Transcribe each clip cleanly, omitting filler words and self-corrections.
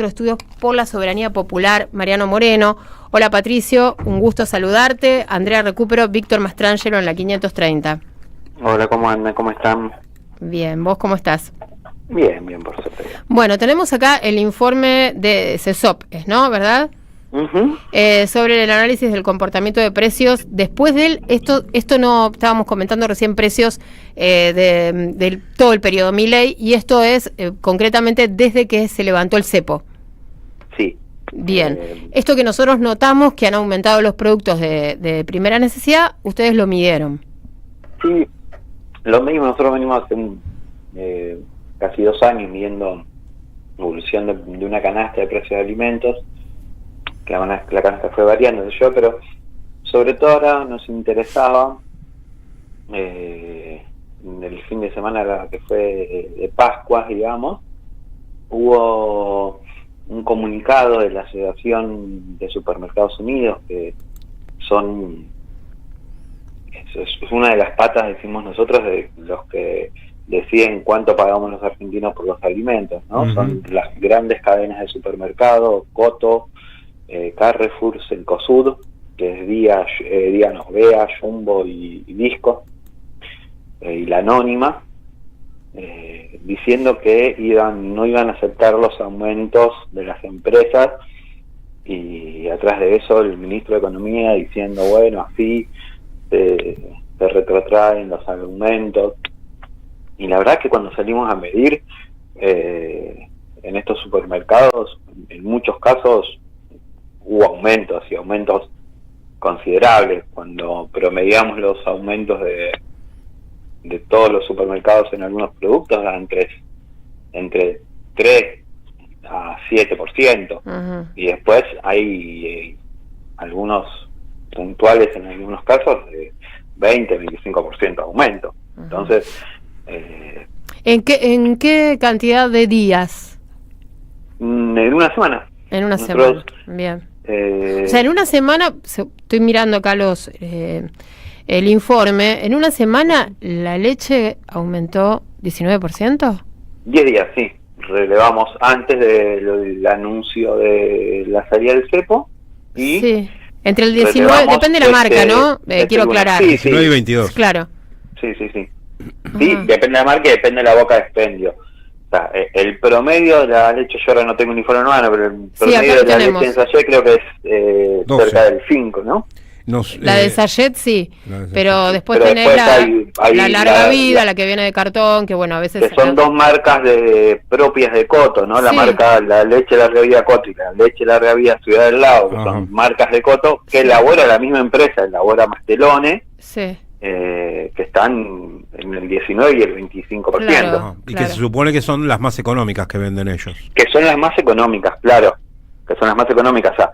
Estudios por la Soberanía Popular, Mariano Moreno. Hola Patricio, un gusto saludarte. Andrea Recupero, Víctor Mastrangelo en la 530. Hola, ¿cómo andan? ¿Cómo están? Bien, ¿vos cómo estás? Bien, por suerte. Bueno, tenemos acá el informe de CESOP, ¿no? ¿Verdad? Sobre el análisis del comportamiento de precios. Después de esto no estábamos comentando recién precios de todo el periodo Milei, y esto es concretamente desde que se levantó el cepo. Sí. Bien. Esto que nosotros notamos que han aumentado los productos de primera necesidad, ustedes lo midieron. Sí, lo mismo. Nosotros venimos hace casi 2 años midiendo evolución de una canasta de precios de alimentos. Que la canasta fue variando, pero sobre todo ahora nos interesaba en el fin de semana que fue de Pascuas, digamos, hubo un comunicado de la Asociación de Supermercados Unidos, que es una de las patas, decimos nosotros, de los que deciden cuánto pagamos los argentinos por los alimentos, ¿no? Son las grandes cadenas de supermercados, Coto, Carrefour, Cencosud, que es Bea, Jumbo y Disco, y la Anónima, diciendo que no iban a aceptar los aumentos de las empresas, y atrás de eso el ministro de Economía diciendo, bueno, así se retrotraen los aumentos. Y la verdad que cuando salimos a medir en estos supermercados, en muchos casos hubo aumentos, y aumentos considerables. Cuando promediamos los aumentos de todos los supermercados en algunos productos, dan entre 3 a 7%. Y después hay algunos puntuales, en algunos casos, de 20-25% de aumento. Entonces, ¿En qué cantidad de días? En una semana. En una semana, bien. O sea, en una semana, estoy mirando acá el informe, en una semana la leche aumentó 19%. 10 días, sí. Relevamos antes del anuncio de la salida del cepo. Y sí, entre el 19, depende de la marca, ¿no? Quiero aclarar. Sí, 19 y 22. Claro. Sí. Sí, depende de la marca y depende de la boca de expendio. O sea, el promedio de la leche, yo ahora no tengo un informe nuevo, pero el promedio de la leche en sachet creo que es cerca del 5, ¿no? La de sachet sí, pero después tenés la larga vida, la que viene de cartón, que bueno, a veces... Que son 2 marcas propias de Coto, ¿no? La marca, la leche larga vida Coto y la leche larga vida Ciudad del Lago, que son marcas de Coto, que elabora la misma empresa, elabora Mastelone, que están en el 19 y el 25%. Claro, y que se supone que son las más económicas que venden ellos. Que son las más económicas, claro, que son las más económicas. O sea,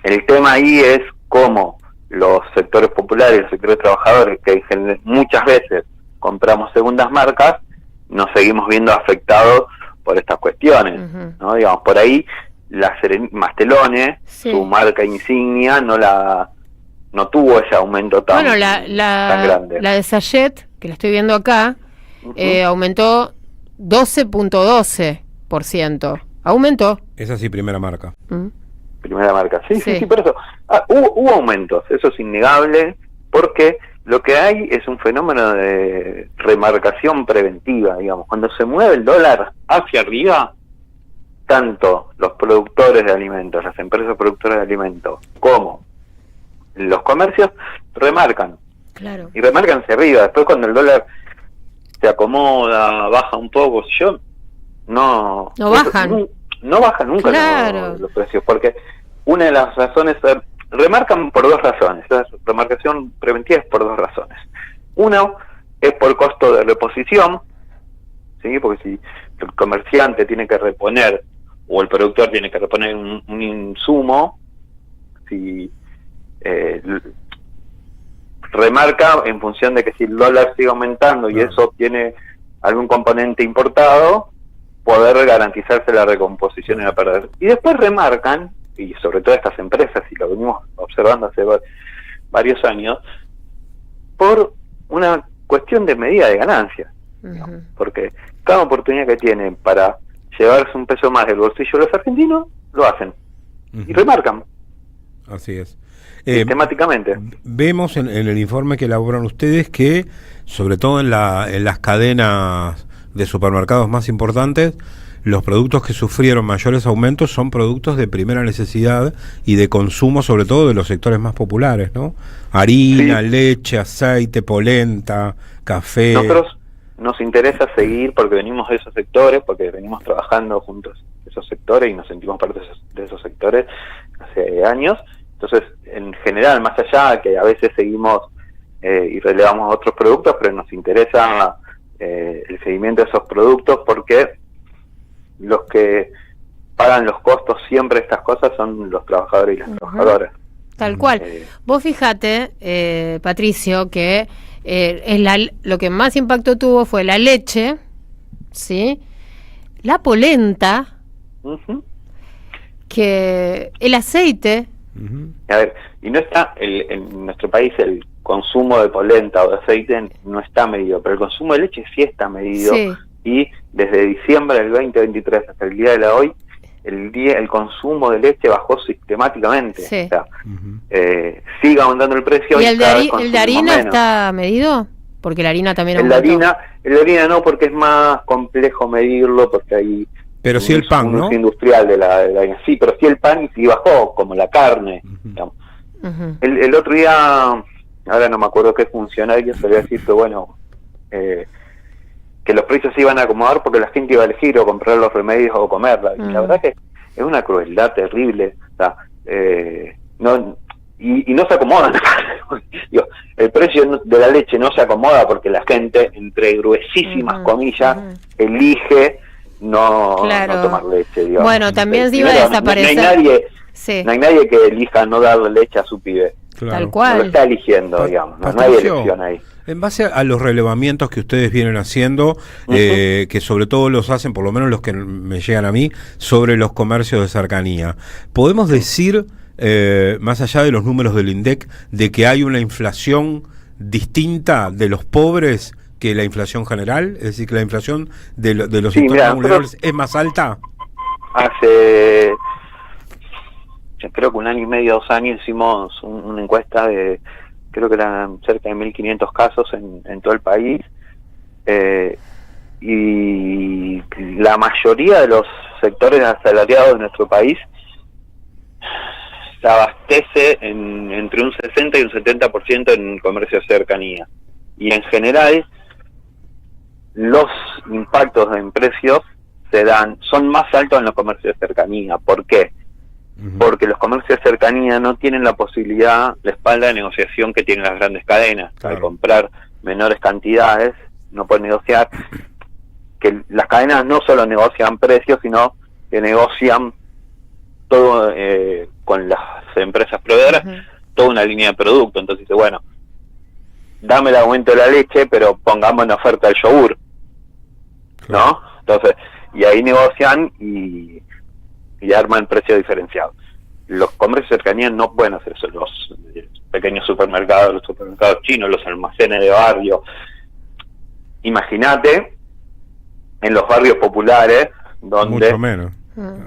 el tema ahí es cómo los sectores populares, los sectores trabajadores, que muchas veces compramos segundas marcas, nos seguimos viendo afectados por estas cuestiones, ¿no? Digamos, por ahí Mastelone, su marca insignia, no tuvo ese aumento tan grande. La de sachet, que la estoy viendo acá, aumentó 12.12%. Aumentó. Esa sí, primera marca. Primera marca, sí, por eso. Hubo aumentos, eso es innegable, porque lo que hay es un fenómeno de remarcación preventiva, digamos. Cuando se mueve el dólar hacia arriba, tanto los productores de alimentos, las empresas productoras de alimentos, como los comercios remarcan. Claro. Y remarcan hacia arriba. Después, cuando el dólar se acomoda, baja un poco, no bajan. No bajan nunca los precios, porque una de las razones, remarcan por 2 razones. La remarcación preventiva es por 2 razones. Uno es por costo de reposición, ¿sí? Porque si el comerciante tiene que reponer, o el productor tiene que reponer un insumo, si remarca en función de que si el dólar sigue aumentando y eso tiene algún componente importado, poder garantizarse la recomposición y la pérdida. Y después remarcan, y sobre todo estas empresas, y lo venimos observando hace varios años, por una cuestión de medida de ganancia, porque cada oportunidad que tienen para llevarse un peso más del bolsillo de los argentinos, lo hacen. Y remarcan. Así es. Sistemáticamente. Vemos en el informe que elaboran ustedes que, sobre todo en las cadenas de supermercados más importantes, los productos que sufrieron mayores aumentos son productos de primera necesidad y de consumo, sobre todo de los sectores más populares, ¿no? Harina, leche, aceite, polenta, café. Nosotros nos interesa seguir porque venimos de esos sectores, porque venimos trabajando juntos esos sectores y nos sentimos parte de esos sectores hace años. Entonces, en general, más allá de que a veces seguimos y relevamos otros productos, pero nos interesa el seguimiento de esos productos porque los que pagan los costos siempre de estas cosas son los trabajadores y las trabajadoras. Tal cual. Vos fíjate, Patricio, que lo que más impacto tuvo fue la leche, ¿sí? La polenta, que el aceite. A ver, y no está en nuestro país el consumo de polenta o de aceite no está medido, pero el consumo de leche sí está medido. Sí. Y desde diciembre del 2023 hasta el día de hoy, el consumo de leche bajó sistemáticamente. Sí. O sea, sigue aumentando el precio. ¿Y el de harina está medido? Porque la harina también aumentó. El de harina no, porque es más complejo medirlo, porque hay... Pero sí el pan, ¿no? Industrial de la harina. Sí, pero sí el pan y sí bajó, como la carne. Digamos. El otro día, ahora no me acuerdo qué funcionario se había decir que bueno, que los precios se iban a acomodar porque la gente iba a elegir o comprar los remedios o comerla. Y la verdad que es una crueldad terrible. O sea, no se acomodan. Digo, el precio de la leche no se acomoda porque la gente, entre gruesísimas comillas, elige no tomar leche. Digamos. Bueno, también se iba a desaparecer. No hay nadie que elija no darle leche a su pibe. Claro. Tal cual. No lo está eligiendo, digamos. No hay elección ahí. En base a los relevamientos que ustedes vienen haciendo, que sobre todo los hacen, por lo menos los que me llegan a mí, sobre los comercios de cercanía, ¿podemos decir, más allá de los números del INDEC, de que hay una inflación distinta de los pobres que la inflación general? Es decir, que la inflación de los sectores vulnerables es más alta. Hace, creo que 1 año y medio, 2 años, hicimos una encuesta de, creo que eran cerca de 1.500 casos en todo el país, y la mayoría de los sectores asalariados de nuestro país se abastece entre un 60 y un 70% en comercio de cercanía. Y en general, los impactos en precios son más altos en los comercios de cercanía. ¿Por qué? Porque los comercios de cercanía no tienen la posibilidad, la espalda de negociación que tienen las grandes cadenas. Claro. Al comprar menores cantidades, no pueden negociar. Que las cadenas no solo negocian precios, sino que negocian todo con las empresas proveedoras, toda una línea de producto. Entonces dice, bueno, dame el aumento de la leche, pero pongamos en oferta el yogur, ¿no? Entonces, y ahí negocian y arman precio diferenciado. Los comercios de cercanía no pueden hacer eso, los pequeños supermercados, los supermercados chinos, los almacenes de barrio. Imagínate en los barrios populares, donde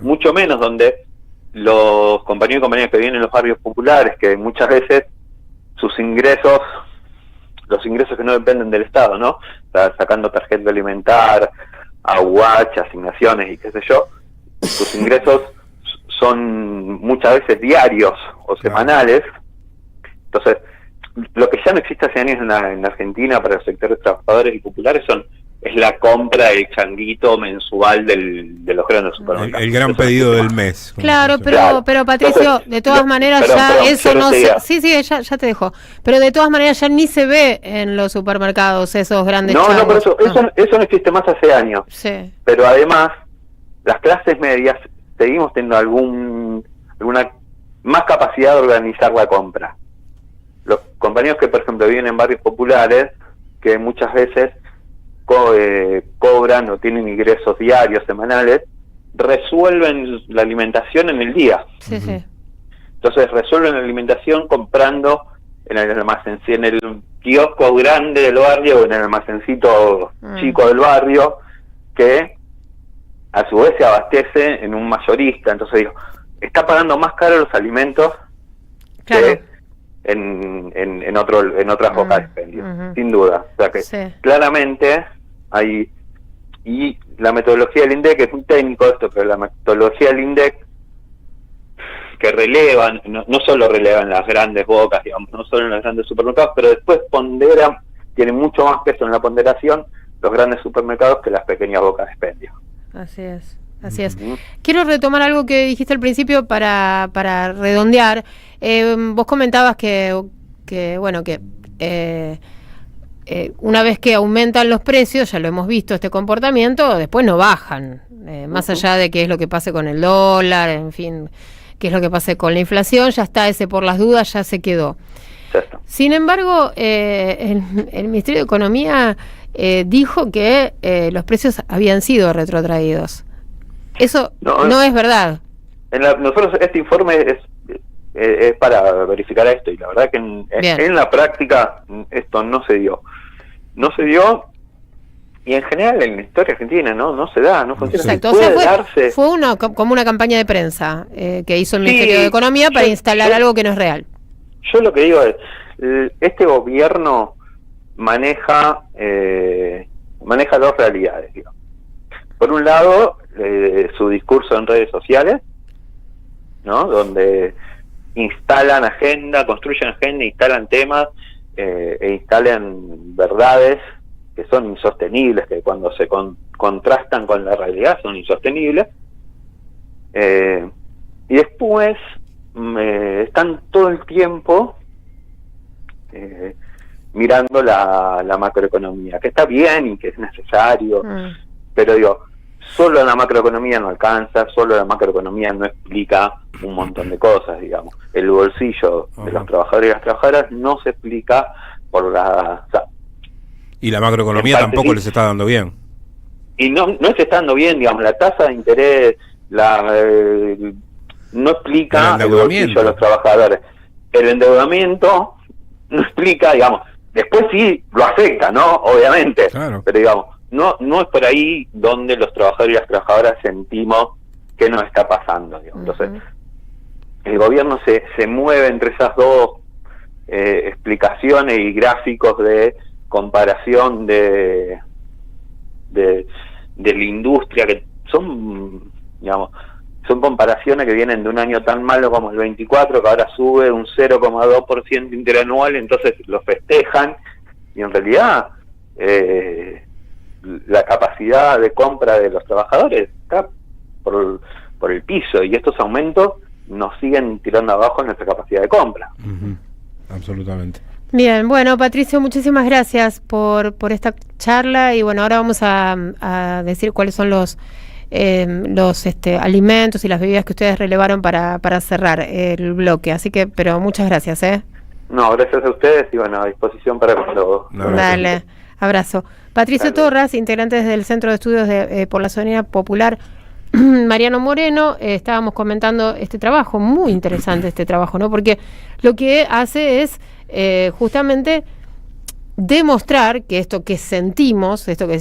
mucho menos, donde los compañeros y compañeras que viven en los barrios populares, que muchas veces sus ingresos, los ingresos que no dependen del Estado, ¿no? O sea, sacando tarjeta alimentar, aguache, asignaciones y qué sé yo, sus ingresos son muchas veces diarios o semanales. Entonces, lo que ya no existe hace años en Argentina para los sectores trabajadores y populares es la compra del changuito mensual de los grandes supermercados. El gran pedido del mes. Claro, pero Patricio, entonces, de todas maneras eso no se... Sí, ya te dejo. Pero de todas maneras ya ni se ve en los supermercados esos grandes changos. No, pero eso no existe más hace años. Sí. Pero además, las clases medias seguimos teniendo alguna más capacidad de organizar la compra. Los compañeros que, por ejemplo, viven en barrios populares, que muchas veces cobran o tienen ingresos diarios, semanales, resuelven la alimentación en el día. Sí, sí. Entonces resuelven la alimentación comprando en el almacén, en el kiosco grande del barrio o en el almacencito chico del barrio, que a su vez se abastece en un mayorista, entonces digo, está pagando más caro los alimentos que en otras bocas de expendio, sin duda. O sea que claramente hay, y la metodología del INDEC, es muy técnico esto, pero la metodología del INDEC que relevan, no solo relevan las grandes bocas, digamos, no solo en los grandes supermercados, pero después ponderan, tienen mucho más peso en la ponderación los grandes supermercados que las pequeñas bocas de expendio. Así es. Quiero retomar algo que dijiste al principio para redondear. Vos comentabas que una vez que aumentan los precios, ya lo hemos visto este comportamiento, después no bajan, más allá de qué es lo que pase con el dólar, en fin, qué es lo que pase con la inflación, ya está, ese por las dudas ya se quedó. Exacto. Sin embargo, el Ministerio de Economía dijo que los precios habían sido retrotraídos. Eso no es verdad. Nosotros este informe es para verificar esto, y la verdad que en la práctica esto no se dio, y en general en la historia argentina no se da, no funciona. Exacto, fue como una campaña de prensa que hizo el Ministerio de Economía para instalar algo que no es real. Yo lo que digo es, este gobierno maneja dos realidades, digamos. Por un lado, su discurso en redes sociales, ¿no? Donde instalan agenda, construyen agenda, instalan temas e instalan verdades que son insostenibles, que cuando se contrastan con la realidad son insostenibles. Y después están todo el tiempo mirando la macroeconomía, que está bien y que es necesario, pero digo, solo la macroeconomía no alcanza, solo la macroeconomía no explica un montón de cosas, digamos. El bolsillo de los trabajadores y las trabajadoras no se explica por la... O sea, y la macroeconomía tampoco les está dando bien. Y no se está dando bien, digamos, la tasa de interés no explica el bolsillo de los trabajadores. El endeudamiento no explica, digamos, después sí lo afecta, ¿no? Obviamente, claro. Pero digamos, no es por ahí donde los trabajadores y las trabajadoras sentimos que nos está pasando, digamos. Entonces, el gobierno se mueve entre esas dos explicaciones y gráficos de comparación de la industria, que son, digamos, son comparaciones que vienen de un año tan malo como el 24, que ahora sube un 0,2% interanual, entonces lo festejan, y en realidad la capacidad de compra de los trabajadores está por el piso, y estos aumentos nos siguen tirando abajo en nuestra capacidad de compra. Absolutamente. Bien, bueno, Patricio, muchísimas gracias por esta charla, y bueno, ahora vamos a decir cuáles son los alimentos y las bebidas que ustedes relevaron para cerrar el bloque, así que, pero muchas gracias, No, gracias a ustedes, y bueno, a disposición para cuando... Dale, abrazo. Patricio Torras, integrante del Centro de Estudios por la Soberanía Popular, Mariano Moreno. Estábamos comentando este trabajo, muy interesante este trabajo, ¿no? Porque lo que hace es justamente demostrar que esto que sentimos, esto que